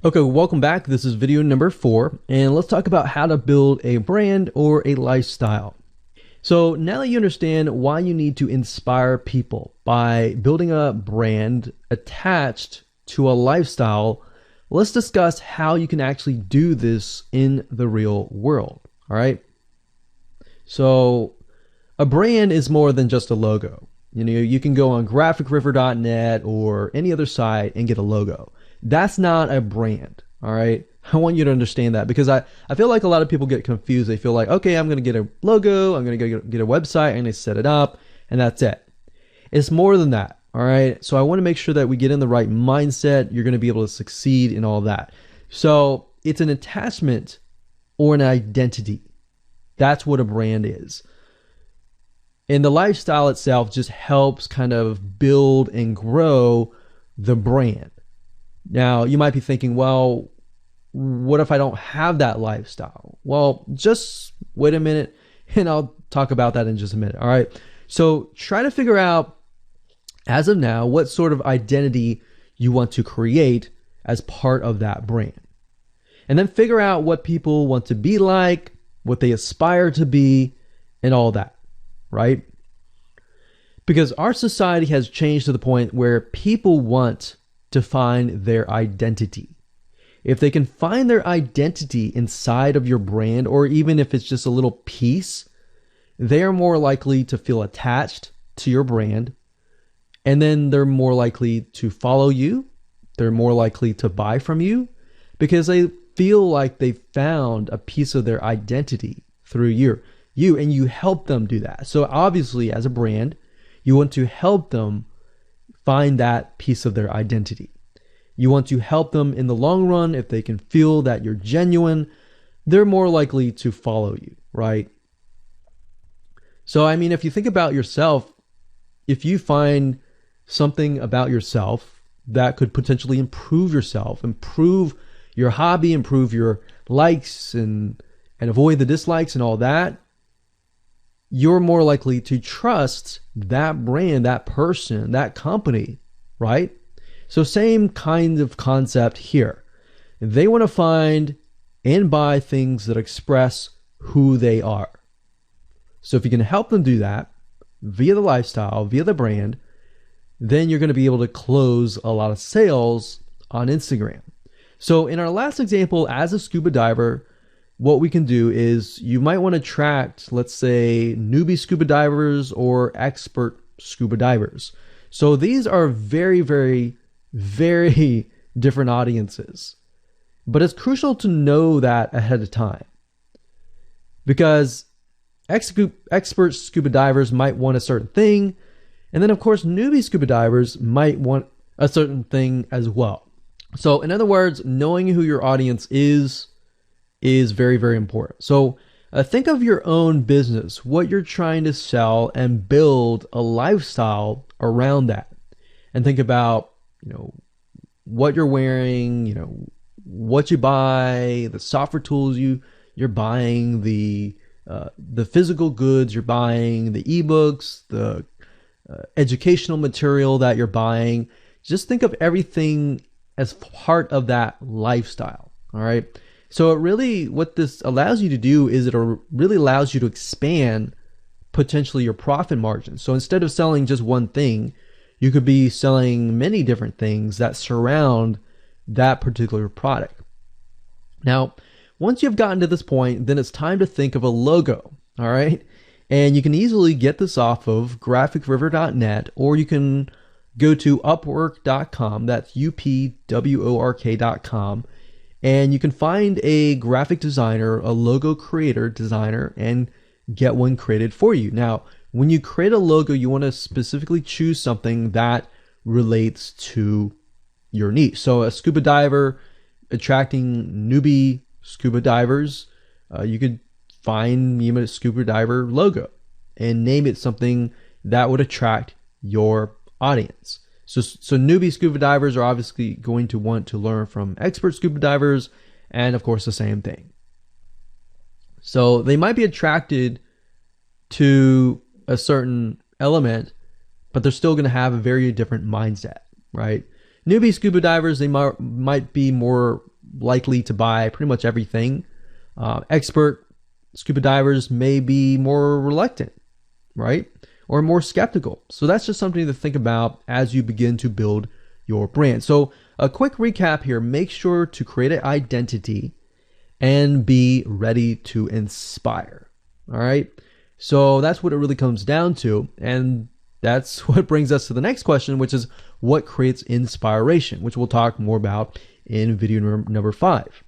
Okay, welcome back. This is video number 4, and let's talk about how to build a brand or a lifestyle. So now that you understand why you need to inspire people by building a brand attached to a lifestyle, let's discuss how you can actually do this in the real world. All right. So a brand is more than just a logo. You can go on graphicriver.net or any other site and get a logo. That's not a brand. All right. I want you to understand that, because I feel like a lot of people get confused. They feel like, okay, I'm going to get a logo, I'm going to get a website, I'm going to set it up, and that's it. It's more than that. All right. So I want to make sure that we get in the right mindset. You're going to be able to succeed in all that. So it's an attachment or an identity. That's what a brand is. And the lifestyle itself just helps kind of build and grow the brand. Now, you might be thinking, well, what if I don't have that lifestyle? Well, just wait a minute and I'll talk about that in just a minute. All right. So try to figure out, as of now, what sort of identity you want to create as part of that brand. And then figure out what people want to be like, what they aspire to be, and all that. Right? Because our society has changed to the point where people want to find their identity. If they can find their identity inside of your brand, or even if it's just a little piece, they are more likely to feel attached to your brand. And then they're more likely to follow you. They're more likely to buy from you because they feel like they found a piece of their identity through you, and you help them do that. So obviously, as a brand, you want to help them find that piece of their identity. You want to help them in the long run. If they can feel that you're genuine, they're more likely to follow you, right? So, I mean, if you think about yourself, if you find something about yourself that could potentially improve yourself, improve your hobby, improve your likes, and avoid the dislikes and all that, you're more likely to trust that brand, that person, that company, right? So same kind of concept here. They want to find and buy things that express who they are. So if you can help them do that via the lifestyle, via the brand, then you're going to be able to close a lot of sales on Instagram. So in our last example, as a scuba diver, what we can do is you might want to attract, let's say, newbie scuba divers or expert scuba divers. So these are very, very, very different audiences. But it's crucial to know that ahead of time, because expert scuba divers might want a certain thing. And then, of course, newbie scuba divers might want a certain thing as well. So in other words, knowing who your audience is very, very important. So think of your own business, what you're trying to sell, and build a lifestyle around that. And think about, what you're wearing, what you buy, the software tools you're buying, the physical goods you're buying, the ebooks, the educational material that you're buying. Just think of everything as part of that lifestyle. All right. So what this allows you to do is it really allows you to expand potentially your profit margin. So instead of selling just one thing, you could be selling many different things that surround that particular product. Now, once you've gotten to this point, then it's time to think of a logo. All right. And you can easily get this off of graphicriver.net, or you can go to upwork.com. That's upwork.com. And you can find a graphic designer, a logo creator designer, and get one created for you. Now, when you create a logo, you want to specifically choose something that relates to your niche. So a scuba diver attracting newbie scuba divers, you could find a scuba diver logo and name it something that would attract your audience. So newbie scuba divers are obviously going to want to learn from expert scuba divers, and of course the same thing. So they might be attracted to a certain element, but they're still going to have a very different mindset, right? Newbie scuba divers, they might be more likely to buy pretty much everything. Expert scuba divers may be more reluctant, right? Or more skeptical. So that's just something to think about as you begin to build your brand. So a quick recap here: make sure to create an identity and be ready to inspire. All right. So that's what it really comes down to. And that's what brings us to the next question, which is what creates inspiration, which we'll talk more about in video number 5.